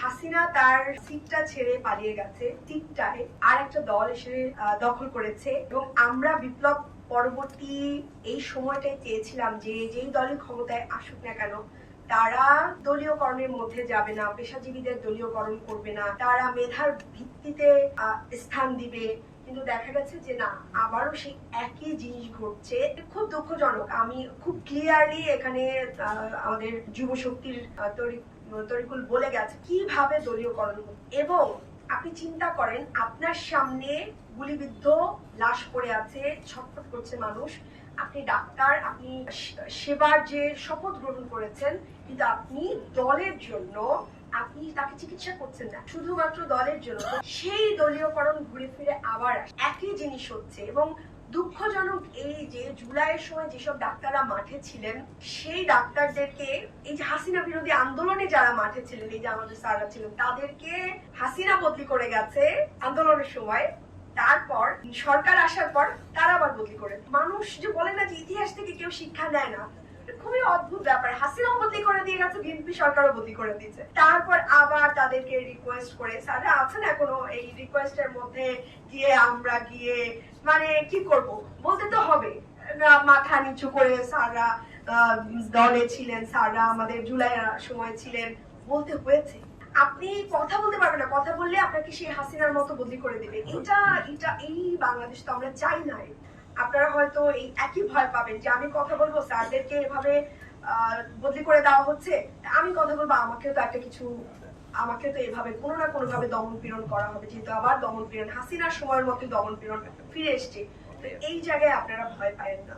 হাসিনা তার সিটটা ছেড়ে পালিয়ে গেছে, সিটটায় আর একটা দল এসে দখল করেছে এবং আমরা বিপ্লব পরবর্তী এই সময়টাই চেয়েছিলাম যে যেই দলই ক্ষমতায় আসুক না কেন তারা দলীয়করণের মধ্যে যাবে না, পেশাজীবীদের দলীয়করণ করবে না, তারা মেধার ভিত্তিতে স্থান দিবে। কিন্তু দেখা গেছে যে না, আবারও সেই একই জিনিস ঘটছে। খুব দুঃখজনক। আমি খুব ক্লিয়ারলি এখানে আমাদের যুব শক্তির তরিকুল বলে গেছে কিভাবে দলীয়করণ হচ্ছে। এবং আপনি চিন্তা করেন, আপনার সামনে গুলিবিদ্ধ লাশ পড়ে আছে, ছটফট করছে মানুষ, আপনি ডাক্তার, আপনি সেবার যে শপথ গ্রহণ করেছেন, কিন্তু আপনি দলের জন্য আপনি তাকে চিকিৎসা করছেন না, শুধুমাত্র দলের জন্য। সেই দলীয়করণ ঘুরে ফিরে আবার একই জিনিস হচ্ছে। এবং দুঃখজনক এই যে জুলাইয়ের সময় যেসব ডাক্তাররা মাঠে ছিলেন, সেই ডাক্তারদেরকে এই যে হাসিনা বিরোধী আন্দোলনে যারা মাঠে ছিলেন, এই যে আমাদের স্যাররা ছিলেন, তাদেরকে হাসিনা বদলি করে গেছে আন্দোলনের সময়। তারপর সরকার আসার পর তারা আবার বদলি করে। মানুষ যে বলে না যে ইতিহাস থেকে কেউ শিক্ষা নেয় না, খুবই অদ্ভুত ব্যাপার। হাসিনাও বদলি করে দিয়ে গেছে, বিএনপি সরকারও বদলি করে দিয়েছে। তারপর আবার তাদেরকে রিকোয়েস্ট করে, স্যাররা আছেন এখনো এই রিকোয়েস্টের মধ্যে গিয়ে আমরা গিয়ে মানে কি করব, বলতে তো হবে। মাথা নিচু করে স্যাররা দলে ছিলেন, স্যাররা আমাদের জুলাইয়ের সময় ছিলেন, বলতে হয়েছে। আপনি কথা বলতে পারবেন না, কথা বললে আপনাকে সেই হাসিনার মতো বদলি করে দিবে। এটা এটা এই বাংলাদেশ তো আমরা চাই না। আপনারা হয়তো এই একই ভয় পাবেন যে আমি কথা বলবো, স্যারদেরকে এভাবে বদলি করে দেওয়া হচ্ছে, আমি কথা বলবো, আমাকেও তো একটা কিছু, আমাকে তো এভাবে কোনো না কোনো ভাবে দমন পীড়ন করা হবে, যেহেতু আবার দমন পীড়ন হাসিনার সময়ের মতো দমন পীড়ন ফিরে এসছে। তো এই জায়গায় আপনারা ভয় পাবেন না।